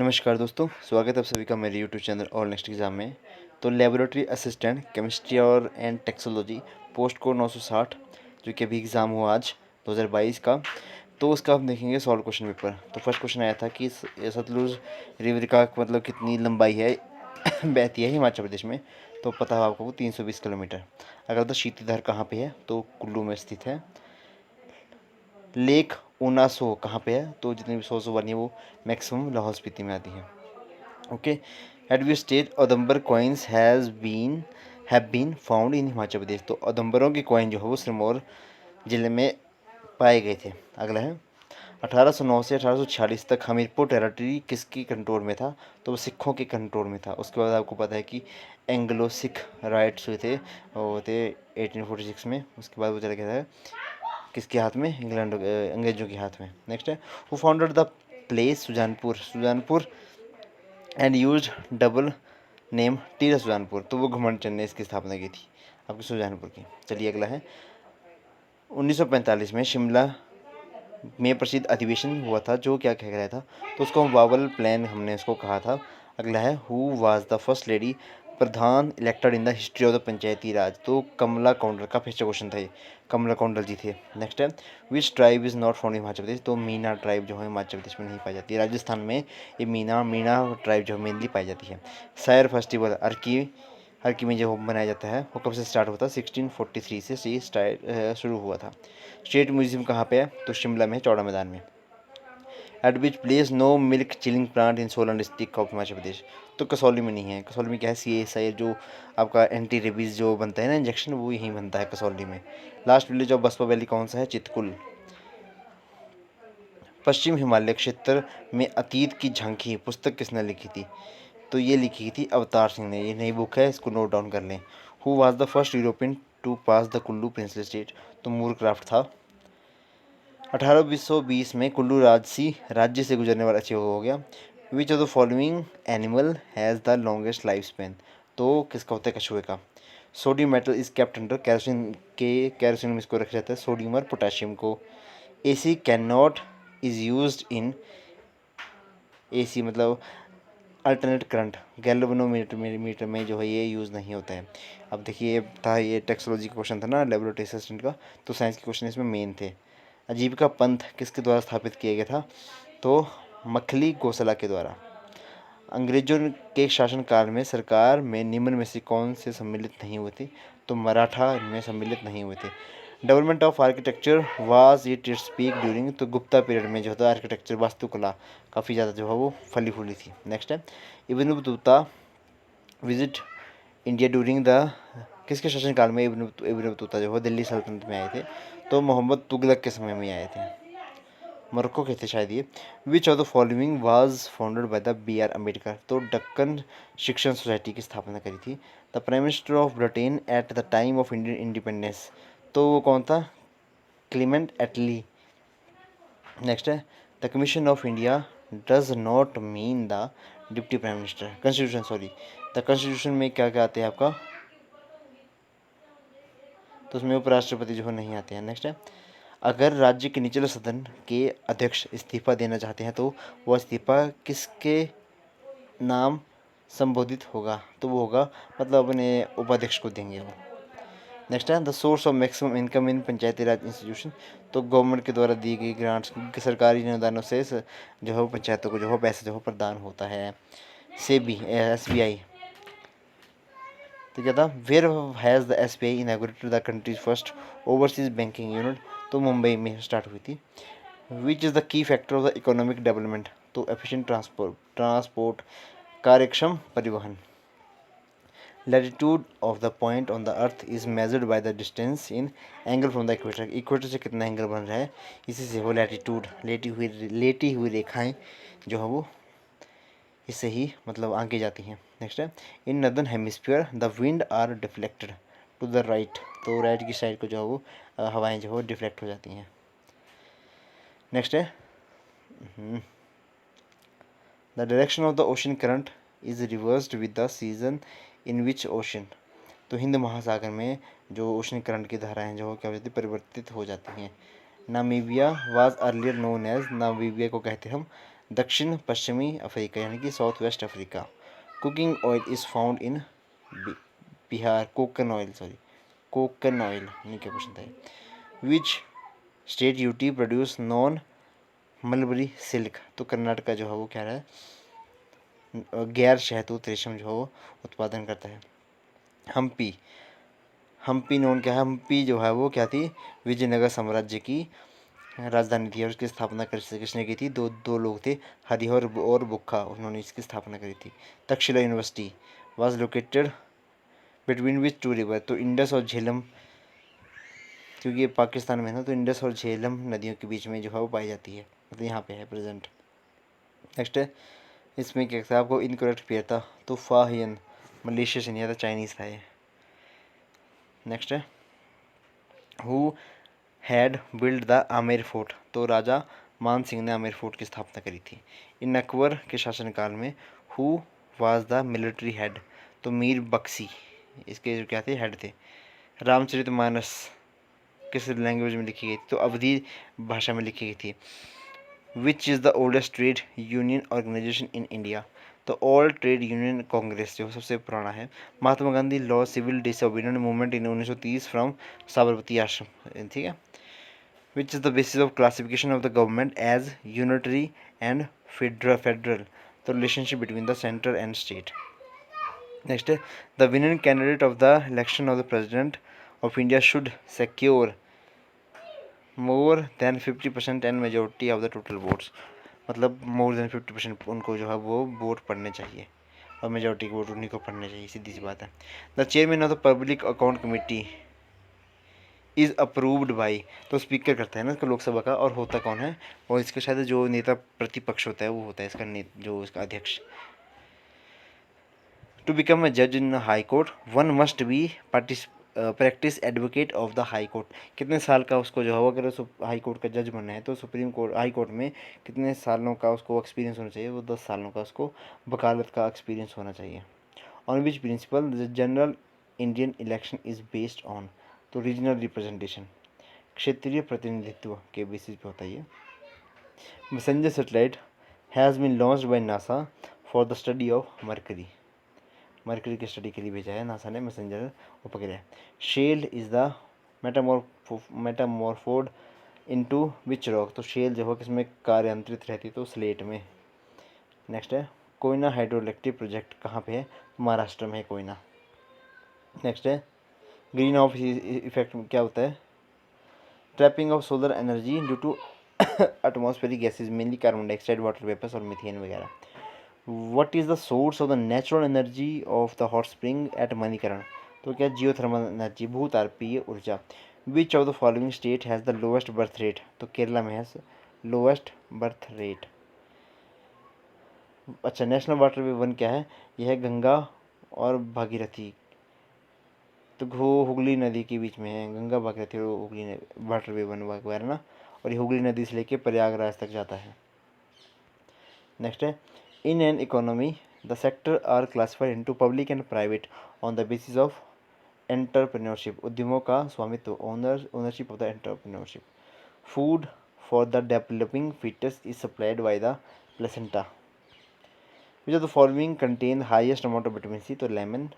नमस्कार दोस्तों, स्वागत है आप सभी का मेरे यूट्यूब चैनल और नेक्स्ट एग्ज़ाम में। तो लेबोरेटरी असिस्टेंट केमिस्ट्री और एंड टेक्सोलॉजी पोस्ट कोड 960 जो कि अभी एग्ज़ाम हुआ आज 2022 का। तो उसका हम देखेंगे सॉल्व क्वेश्चन पेपर। तो फर्स्ट क्वेश्चन आया था कि सतलुज रिवर का मतलब कितनी लंबाई है बहती है हिमाचल प्रदेश में। तो पता है आपको वो 320 किलोमीटर। अगर तो शीतलहर कहाँ पे है तो कुल्लू में स्थित है। लेक ऊना 100 कहाँ पे है तो जितनी भी 100 वाली है वो मैक्सिमम लाहौल स्पीति में आती है। Okay, at which state Audumbar coins have been found in Himachal Pradesh. तो औदुंबरों के कॉइन जो है वो सिरमौर जिले में पाए गए थे। अगला है 1809 से 1846 तक हमीरपुर टेरिटरी किसकी कंट्रोल में था। तो वो सिखों के कंट्रोल में था। उसके बाद आपको पता है कि एंग्लो सिख राइट्स हुए थे, वो थे 1846 में। उसके बाद वो चला गया था किसके हाथ में, इंग्लैंड अंग्रेजों के हाथ में। नेक्स्ट है who founded the place Sujanpur and use double name Tira Sujanpur. तो वो घुमंड चंद ने इसकी स्थापना की थी आपके सुजानपुर की। चलिए अगला है 1945 में शिमला में प्रसिद्ध अधिवेशन हुआ था जो क्या कह रहा था। तो उसको हम वावल प्लान हमने उसको कहा था। अगला है who was the first lady pradhan elected in the history of the panchayati raj. तो कमला कौंडल का फिर क्वेश्चन था ये, कमला कौंडल जी थे। नेक्स्ट है which tribe is not found in Himachal Pradesh. तो मीना ट्राइब जो है हिमाचल प्रदेश में नहीं पाई जाती। राजस्थान में ये मीना ट्राइब जो मेनली पाई जाती है। सैर फेस्टिवल अर्की में जो मनाया जाता है वो कब से स्टार्ट हुआ था, 1643 से ये शुरू हुआ था। स्टेट म्यूजियम कहाँ पे है तो शिमला में, चौड़ा मैदान में। At which place no milk chilling plant in Solan district of Himachal Pradesh. तो कसौली में नहीं है। कसौली में क्या है, CSI जो आपका एंटी रेबीज़ जो बनता है ना इंजेक्शन, वो यहीं बनता है कसौली में। Last village of Baspa valley कौन सा है, चितकुल। पश्चिम हिमालय क्षेत्र में अतीत की झांकी पुस्तक किसने लिखी थी। तो ये लिखी थी अवतार सिंह ने। ये नई बुक है, इसको नोट डाउन कर लें। Who was the first European to pass the Kullu princely state. तो मूरक्राफ्ट था। 1820 में कुल्लू राज्य से गुजरने वाला अच्छे हो गया। विच of the following animal has the longest life span. तो किसका होता है, कछुए का। Sodium metal is kept under kerosene में इसको रखा जाता है, सोडियम और पोटेशियम को। AC can not is use in AC मतलब अल्टरनेट करंट गैल्वेनोमीटर में जो है ये यूज़ नहीं होता है। अब देखिए था ये टेक्सोलॉजी का क्वेश्चन था ना लेबोरेटरी असिस्टेंट का, तो साइंस के क्वेश्चन इसमें मेन थे। आजीविका पंथ किसके द्वारा स्थापित किया गया था तो मखली गोसला के द्वारा। अंग्रेजों के शासनकाल में सरकार में निम्न में से कौन से सम्मिलित नहीं हुए थे। तो मराठा इनमें सम्मिलित नहीं हुए थे। Development of architecture was it its peak during. तो गुप्ता पीरियड में जो था आर्किटेक्चर वास्तुकला काफ़ी ज़्यादा जो है वो फली फूली थी। नेक्स्ट है Ibn Battuta visit India during the किसके शासनकाल में इब्न बतूता जो है दिल्ली सल्तनत में आए थे। तो मोहम्मद तुगलक के समय में आए थे, मोरक्को के थे शायद ये। विच of the following was founded by the BR Ambedkar. तो दक्कन शिक्षण सोसाइटी की स्थापना करी थी। The prime minister of Britain at the time of Indian independence. तो वो कौन था, क्लीमेंट एटली। नेक्स्ट है the commission of India does not mean the deputy prime minister constitution sorry. The constitution में क्या क्या आते हैं आपका, तो उसमें उपराष्ट्रपति जो है नहीं आते हैं। नेक्स्ट है अगर राज्य के निचले सदन के अध्यक्ष इस्तीफा देना चाहते हैं तो वह इस्तीफा किसके नाम संबोधित होगा। तो वो होगा मतलब अपने उपाध्यक्ष को देंगे वो। नेक्स्ट है the source of maximum income in Panchayati Raj institution. तो गवर्नमेंट के द्वारा दी गई ग्रांट्स सरकारी अनुदानों से जो है वो पंचायतों को जो है पैसे जो है प्रदान होता है। SBI। तो क्या था where has the SBI inaugurated the country's first overseas banking unit. तो मुंबई में स्टार्ट हुई थी। Which is the key factor of the economic development. तो एफिशिएंट ट्रांसपोर्ट कार्यक्षम परिवहन। Latitude of the point on the earth is measured by the distance in angle from the equator. Equator से कितना angle बन रहा है इसी से वो लैटिट्यूड लेटी हुई रेखाएं जो है वो इससे ही मतलब आगे जाती हैं। नेक्स्ट है in northern hemisphere the wind are deflected to the right. तो राइट की साइड को जो है वो हवाएं जो है डिफ्लेक्ट हो जाती हैं। नेक्स्ट है the direction of the ocean current is reversed with the season in which ocean. तो हिंद महासागर में जो ओशन करंट की धाराएं जो क्या हो जाती परिवर्तित हो जाती हैं। Namibia was earlier known as, Namibia को कहते हम दक्षिण पश्चिमी अफ्रीका यानी कि south west Africa. Cooking oil is found in Bihar. कोकन ऑयल नहीं, क्या क्वेश्चन था। Which state UT produce non mulberry silk. तो कर्नाटका जो है वो क्या है, गैर शहतूत रेशम जो है वो उत्पादन करता है। हम्पी नोन क्या है, हम्पी जो है वो क्या थी, विजयनगर साम्राज्य की राजधानी थी और उसकी स्थापना किसने की थी, दो लोग थे, हरिहर और बुक्का, उन्होंने इसकी स्थापना करी थी। Takshashila university was located between which two river. तो इंडस और झेलम, क्योंकि ये पाकिस्तान में है ना, तो इंडस और झेलम नदियों के बीच में जो है वो पाई जाती है, मतलब यहाँ पे है प्रेजेंट। नेक्स्ट है, इसमें क्या था, आपको इनकरेक्ट क्लियर था, तो फाहियन मलेशिया से नहीं आता, चाइनीज़ था ये। नेक्स्ट है, who had build the Amer fort. तो राजा मान सिंह ने आमेर फोर्ट की स्थापना करी थी। इन अकबर के शासनकाल में who was the military head. तो मीर बख्शी इसके जो क्या थे, हेड थे। रामचरितमानस किस लैंग्वेज में लिखी गई थी, तो अवधी भाषा में लिखी गई थी। Which is the oldest trade union organisation in India. तो ऑल ट्रेड यूनियन कांग्रेस जो सबसे पुराना है। Mahatma Gandhi law civil disobedient movement in 1930 from Sabarmati Ashram, ठीक है। Which is the basis of classification of the government as unitary and federal. तो relationship between the centre and state. Next है, the winning candidate of the election of the president of India should secure more than 50% and majority of the total votes. मतलब more than 50% उनको जो है वो vote पड़ने चाहिए और majority के वोट उन्हीं को पड़ने चाहिए, सीधी सी बात है। The chairman of the public account committee is approved by. तो स्पीकर करता है ना इसका लोकसभा का, और होता कौन है, और इसका शायद जो नेता प्रतिपक्ष होता है वो होता है इसका जो इसका अध्यक्ष। टू बिकम अ जज इन high court one must be practice advocate of the high court. कितने साल का उसको जो है, अगर हाई कोर्ट का जज बनना है तो सुप्रीम कोर्ट हाई कोर्ट में कितने सालों का उसको एक्सपीरियंस होना चाहिए, वो 10 सालों का उसको वकालत का एक्सपीरियंस होना चाहिए। On which principle the general Indian election is based on. तो रीजनल रिप्रेजेंटेशन, क्षेत्रीय प्रतिनिधित्व के बेसिस पे होता है ये। Messenger satellite has been launched by NASA for the study of mercury. Mercury की स्टडी के लिए भेजा है नासा ने मैसेंजर उपग्रह। Shale is the metamorphosed into which rock. तो शेल जो है किसमें कार्यांतरित रहती, तो स्लेट में। नेक्स्ट है, कोयना हाइड्रो इलेक्ट्रिक प्रोजेक्ट कहाँ पे है, महाराष्ट्र में है कोयना। नेक्स्ट है, ग्रीन हाउस इफेक्ट क्या होता है, trapping of solar energy due to atmospheric gases mainly carbon dioxide, water vapours और मीथेन वगैरह। What is the source of the natural energy of the hot spring at Manikaran. तो क्या, geothermal energy, भूतारपीय ऊर्जा। Which of the following state has the lowest birth rate. तो केरला में है lowest birth rate. अच्छा, नेशनल वाटर वे वन क्या है, यह है गंगा और भागीरथी। तो हुगली नदी के बीच में है, गंगा भागीरथी और हुगली वाटर वे वन वगैरह ना, और ये हुगली नदी से लेके प्रयागराज तक जाता है। नेक्स्ट है, in an economy the sector are classified into public and private on the basis of entrepreneurship. उद्यमों का स्वामित्व, ownership of the entrepreneurship. Food for the developing foetus is supplied by the placenta. Which of the following contain highest amount of vitamin C. तो lemon.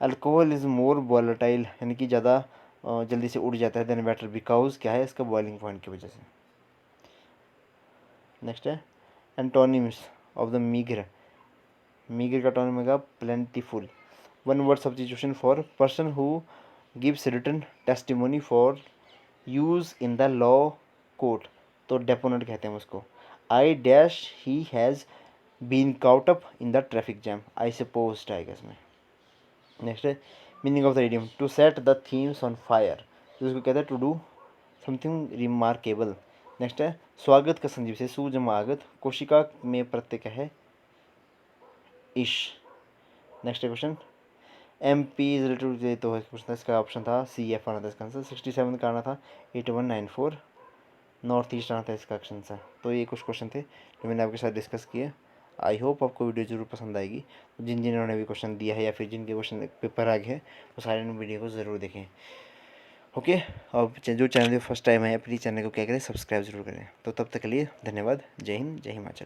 Alcohol is more volatile, यानी कि ज़्यादा जल्दी से उड़ जाता है देन वाटर, बिकॉज क्या है, इसका बॉइलिंग पॉइंट की वजह से। नेक्स्ट है, antonyms of the meagre. Meagre का टोनिम होगा plentiful. One word substitution for person who gives written testimony for use in the law court. तो डेपोनेंट कहते हैं उसको। I dash he has been caught up in the traffic jam. I suppose आएगा इसमें। Next है, meaning of the idiom, to set the Thames on fire. तो इसको कहते हैं to do something remarkable. Next है, स्वागत का संजीव से सु जमा आगत, कोशिका में प्रत्यय क्या है, ish. Next question, M P is related, तो क्वेश्चन था इसका ऑप्शन था सी एफ आना था इसका आंसर। 67 का आना था 8194, नॉर्थ ईस्ट आना था इसका ऑप्शन था। तो ये कुछ क्वेश्चन थे जो मैंने आपके साथ डिस्कस किए। आई होप आपको वीडियो जरूर पसंद आएगी। जिन जिन्होंने भी क्वेश्चन दिया है या फिर जिनके क्वेश्चन पेपर आ गए हैं वो सारे वीडियो को ज़रूर देखें। ओके। अब जो चैनल फर्स्ट टाइम है प्लीज़ चैनल को क्या करें, सब्सक्राइब जरूर करें। तो तब तक के लिए धन्यवाद। जय हिंद, जय हिमाचल।